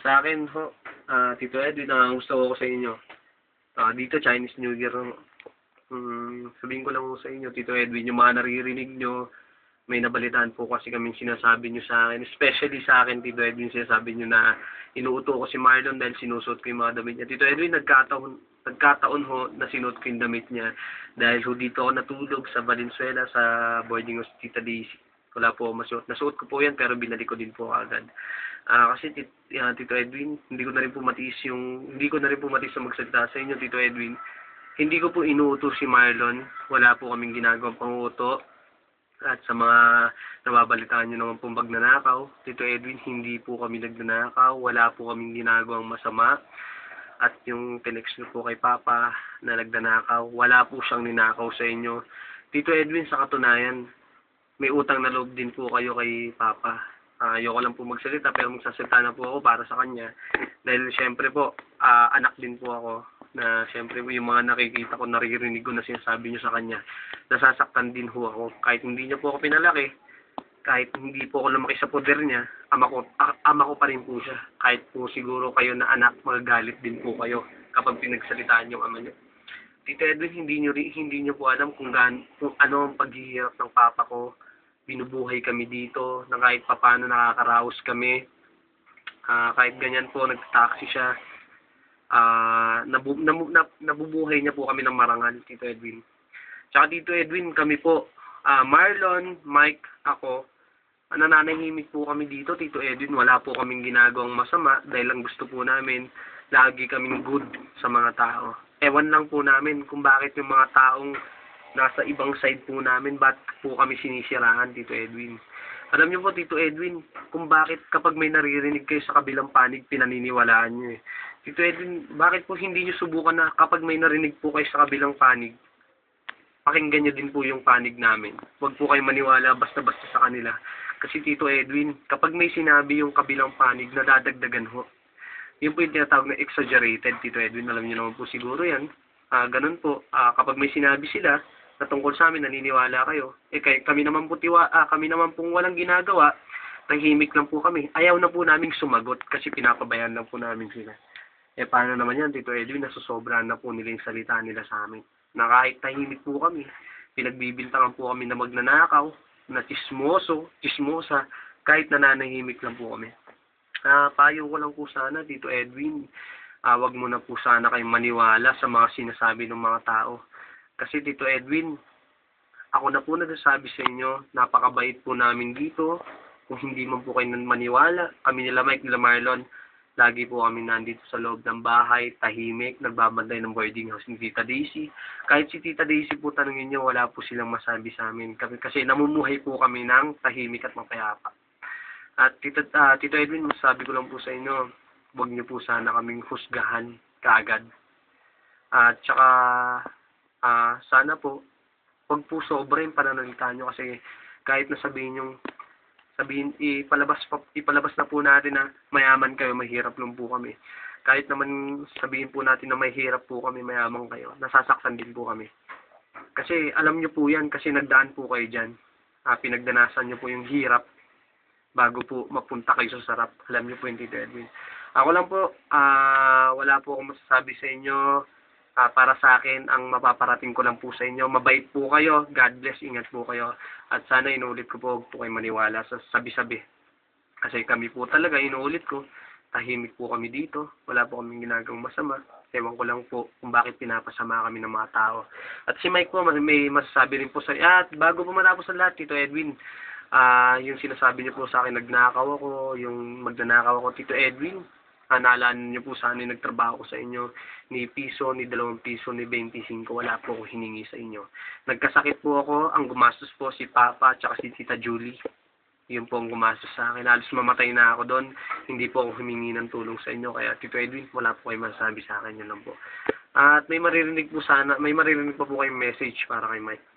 Sa akin ho, Tito Edwin, gusto ko sa inyo. Dito, Chinese New Year. Sabihin ko lang ho sa inyo, Tito Edwin, yung mga naririnig nyo, may nabalitaan po kasi kaming sinasabi nyo sa akin. Especially sa akin, Tito Edwin, sinasabi nyo na inuuto ko si Marlon dahil sinusuot ko yung mga damit niya. Tito Edwin, nagkataon ho na sinuot ko yung damit niya dahil ho dito ako natulog sa Valenzuela sa boarding house Tita Daisy. Wala po masuot. Nasuot ko po yan pero binalik ko din po agad. Kasi Tito Edwin, hindi ko na rin po matiis na magsalita sa inyo, Tito Edwin. Hindi ko po inuuto si Marlon. Wala po kaming ginagawang panguto. At sa mga nababalitaan nyo naman pong magnanakaw, Tito Edwin, hindi po kami nagnanakaw. Wala po kaming ginagawang masama. At yung tinext nyo po kay Papa na nagnanakaw, wala po siyang ninakaw sa inyo. Tito Edwin, sa katunayan, may utang na loob din po kayo kay Papa. Ayoko lang po magsalita pero magsasalita na po ako para sa kanya. Dahil syempre po, anak din po ako na syempre yung mga nakikita ko, naririnig ko na sinasabi niyo sa kanya, nasasaktan din ho ako. Kahit hindi niya po ako pinalaki, kahit hindi po ako lumaki sa poder niya, ama ko pa rin po siya. Kahit po siguro kayo na anak, magagalit din po kayo kapag pinagsalitaan yung ama niyo. Tito Edwin, hindi niyo po alam kung ano ang paghihirap ng papa ko. Binubuhay kami dito, na kahit papano nakakaraos kami. Kahit ganyan po, nagtaxi siya. Nabubuhay niya po kami ng marangal, Tito Edwin. Tsaka Tito Edwin, kami po, Marlon, Mike, ako, nananahimik po kami dito, Tito Edwin. Wala po kaming ginagawang masama dahil ang gusto po namin, lagi kaming good sa mga tao. Ewan lang po namin kung bakit yung mga taong nasa ibang side po namin, ba't po kami sinisiraan, Tito Edwin. Alam niyo po, Tito Edwin, kung bakit kapag may naririnig kayo sa kabilang panig, pinaniniwalaan niyo eh. Tito Edwin, bakit po hindi niyo subukan na kapag may narinig po kayo sa kabilang panig, pakinggan niyo din po yung panig namin. Huwag po kayo maniwala basta-basta sa kanila. Kasi Tito Edwin, kapag may sinabi yung kabilang panig, nadadagdagan ho. Yun po yung tinatawag na exaggerated, Tito Edwin. Alam niyo naman po siguro yan. Ganun po, kapag may sinabi sila, na tungkol sa amin, naniniwala kayo. Kami naman pong walang ginagawa, tahimik lang po kami. Ayaw na po naming sumagot kasi pinapabayaan lang po namin sila. Paano naman yan, Tito Edwin, nasusobrahan na po nila yung salita nila sa amin. Na kahit tahimik po kami, pinagbibintangan po kami na magnanakaw, na chismosa, kahit nananahimik lang po kami. Payo ko lang po sana, Tito Edwin, wag mo na po sana kayong maniwala sa mga sinasabi ng mga tao. Kasi Tito Edwin, ako na po nagsasabi sa inyo, napakabait po namin dito. Kung hindi man po kayo maniwala, kami nila Mike, nila Marlon, lagi po kami nandito sa loob ng bahay, tahimik, nagbabantay ng boarding house ni Tita Daisy. Kahit si Tita Daisy po tanungin niyo, wala po silang masabi sa amin. Kasi namumuhay po kami ng tahimik at mapayapa. At Tito Edwin, masasabi ko lang po sa inyo, huwag niyo po sana kaming husgahan kaagad. At saka, sana po, huwag po sobra yung pananalita nyo kasi kahit na sabihin, ipalabas na po natin na mayaman kayo, mahirap lang po kami. Kahit naman sabihin po natin na mahirap po kami, mayaman kayo, nasasaktan din po kami. Kasi alam nyo po yan, kasi nagdaan po kayo dyan. Pinagdanasan nyo po yung hirap bago po mapunta kayo sa sarap. Alam nyo po yung Tito Edwin. Ako lang po, wala po akong masasabi sa inyo. Para sa akin, ang mapaparating ko lang po sa inyo, mabait po kayo, God bless, ingat po kayo. At sana inuulit ko po, huwag po kayo maniwala sa sabi-sabi. Kasi kami po talaga, inuulit ko, tahimik po kami dito, wala po kaming ginagawang masama. Ewan ko lang po kung bakit pinapasama kami ng mga tao. At si Mike po, may masasabi rin po sa at bago po matapos ang lahat, Tito Edwin, yung sinasabi niyo po sa akin, nagnakaw ako, yung magnanakaw ako, Tito Edwin, naalala niyo po sana yung nagtrabaho ko sa inyo, ni piso, ni 2 piso, ni 25, wala po ako hiningi sa inyo. Nagkasakit po ako, ang gumastos po si Papa at si Tita Julie. Yun po ang gumastos sa akin. Halos mamatay na ako doon, hindi po ako humingi ng tulong sa inyo. Kaya Tito Edwin, wala po kayo masasabi sa akin, yun lang po. At may maririnig pa po kayong message para kay Mike.